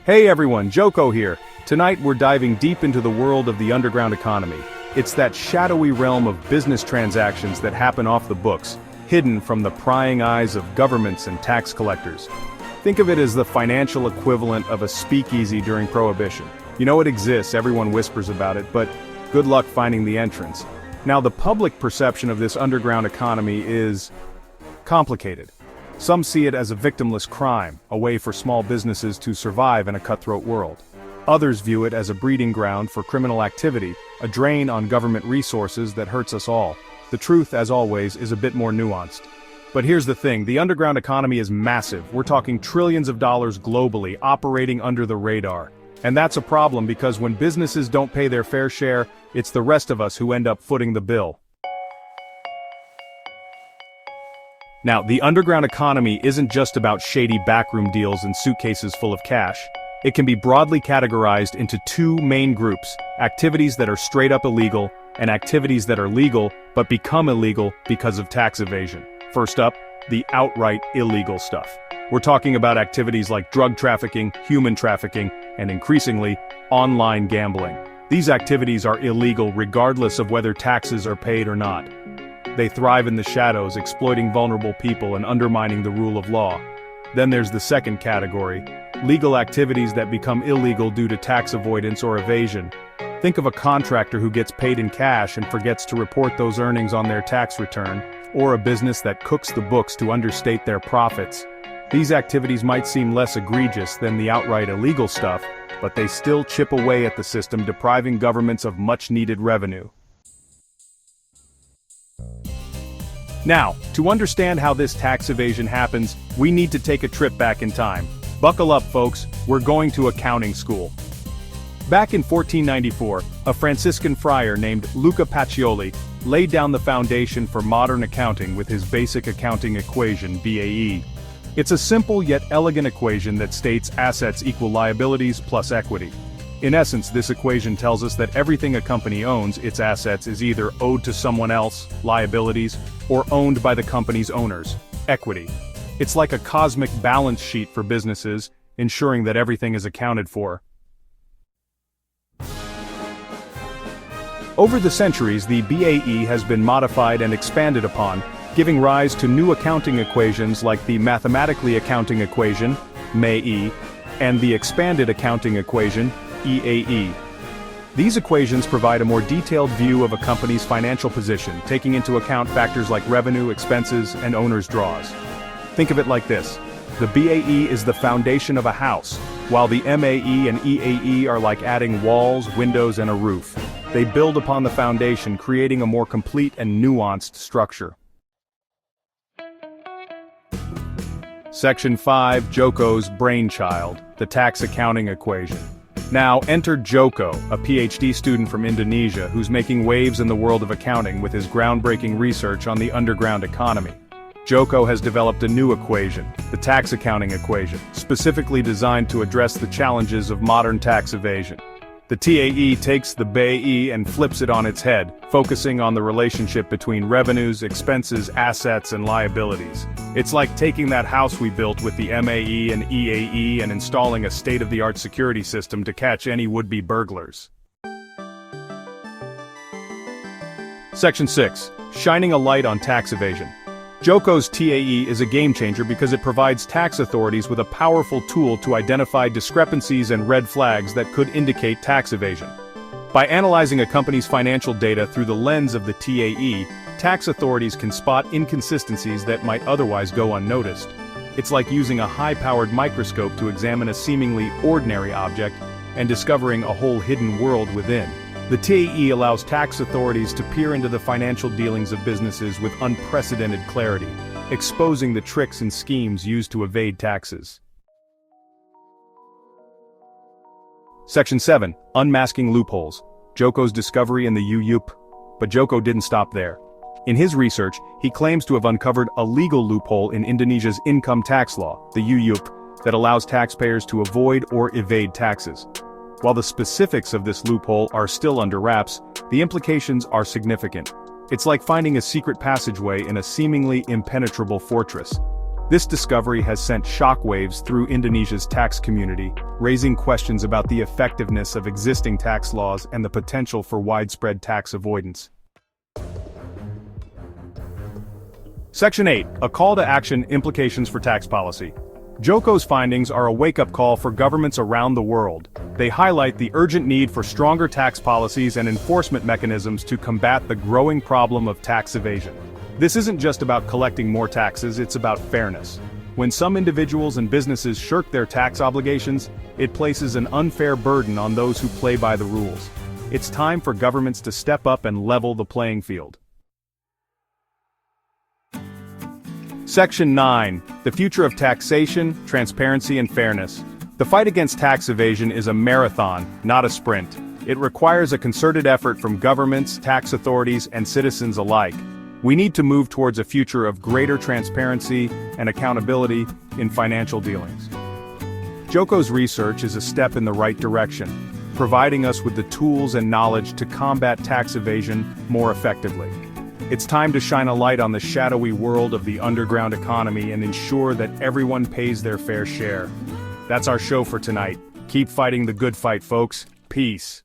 Hey everyone, Joko here. Tonight we're diving deep into the world of the underground economy. It's that shadowy realm of business transactions that happen off the books, hidden from the prying eyes of governments and tax collectors. Think of it as the financial equivalent of a speakeasy during Prohibition. You know it exists, everyone whispers about it, but good luck finding the entrance. Now the public perception of this underground economy is complicated. Some see it as a victimless crime, a way for small businesses to survive in a cutthroat world. Others view it as a breeding ground for criminal activity, a drain on government resources that hurts us all. The truth, as always, is a bit more nuanced. But here's the thing, the underground economy is massive. We're talking trillions of dollars globally, operating under the radar. And that's a problem because when businesses don't pay their fair share, it's the rest of us who end up footing the bill. Now, the underground economy isn't just about shady backroom deals and suitcases full of cash. It can be broadly categorized into two main groups: activities that are straight up illegal, and activities that are legal, but become illegal because of tax evasion. First up, the outright illegal stuff. We're talking about activities like drug trafficking, human trafficking, and increasingly, online gambling. These activities are illegal regardless of whether taxes are paid or not. They thrive in the shadows, exploiting vulnerable people and undermining the rule of law. Then there's the second category, legal activities that become illegal due to tax avoidance or evasion. Think of a contractor who gets paid in cash and forgets to report those earnings on their tax return, or a business that cooks the books to understate their profits. These activities might seem less egregious than the outright illegal stuff, but they still chip away at the system, depriving governments of much-needed revenue. Now, to understand how this tax evasion happens, we need to take a trip back in time. Buckle up, folks, we're going to accounting school. Back in 1494, a Franciscan friar named Luca Pacioli laid down the foundation for modern accounting with his basic accounting equation, BAE. It's a simple yet elegant equation that states assets equal liabilities plus equity. In essence, this equation tells us that everything a company owns, its assets, is either owed to someone else, liabilities, or owned by the company's owners, equity. It's like a cosmic balance sheet for businesses, ensuring that everything is accounted for. Over the centuries, the BAE has been modified and expanded upon, giving rise to new accounting equations like the mathematically accounting equation, MAE, and the expanded accounting equation, EAE. These equations provide a more detailed view of a company's financial position, taking into account factors like revenue, expenses, and owner's draws. Think of it like this. The BAE is the foundation of a house, while the MAE and EAE are like adding walls, windows, and a roof. They build upon the foundation, creating a more complete and nuanced structure. Section 5, Joko's brainchild, the tax accounting equation. Now, enter Joko, a PhD student from Indonesia who's making waves in the world of accounting with his groundbreaking research on the underground economy. Joko has developed a new equation, the tax accounting equation, specifically designed to address the challenges of modern tax evasion. The TAE takes the BAE and flips it on its head, focusing on the relationship between revenues, expenses, assets, and liabilities. It's like taking that house we built with the MAE and EAE and installing a state-of-the-art security system to catch any would-be burglars. Section 6. Shining a light on tax evasion. Joko's TAE is a game-changer because it provides tax authorities with a powerful tool to identify discrepancies and red flags that could indicate tax evasion. By analyzing a company's financial data through the lens of the TAE, tax authorities can spot inconsistencies that might otherwise go unnoticed. It's like using a high-powered microscope to examine a seemingly ordinary object and discovering a whole hidden world within. The TAE allows tax authorities to peer into the financial dealings of businesses with unprecedented clarity, exposing the tricks and schemes used to evade taxes. Section 7. Unmasking loopholes. Joko's discovery in the UUPPh. But Joko didn't stop there. In his research, he claims to have uncovered a legal loophole in Indonesia's income tax law, the UUPPh, that allows taxpayers to avoid or evade taxes. While the specifics of this loophole are still under wraps, the implications are significant. It's like finding a secret passageway in a seemingly impenetrable fortress. This discovery has sent shockwaves through Indonesia's tax community, raising questions about the effectiveness of existing tax laws and the potential for widespread tax avoidance. Section 8, a call to action, implications for tax policy. Joko's findings are a wake-up call for governments around the world. They highlight the urgent need for stronger tax policies and enforcement mechanisms to combat the growing problem of tax evasion. This isn't just about collecting more taxes, it's about fairness. When some individuals and businesses shirk their tax obligations, it places an unfair burden on those who play by the rules. It's time for governments to step up and level the playing field. Section 9, the future of taxation, transparency and fairness. The fight against tax evasion is a marathon, not a sprint. It requires a concerted effort from governments, tax authorities, and citizens alike. We need to move towards a future of greater transparency and accountability in financial dealings. Joko's research is a step in the right direction, providing us with the tools and knowledge to combat tax evasion more effectively. It's time to shine a light on the shadowy world of the underground economy and ensure that everyone pays their fair share. That's our show for tonight. Keep fighting the good fight, folks. Peace.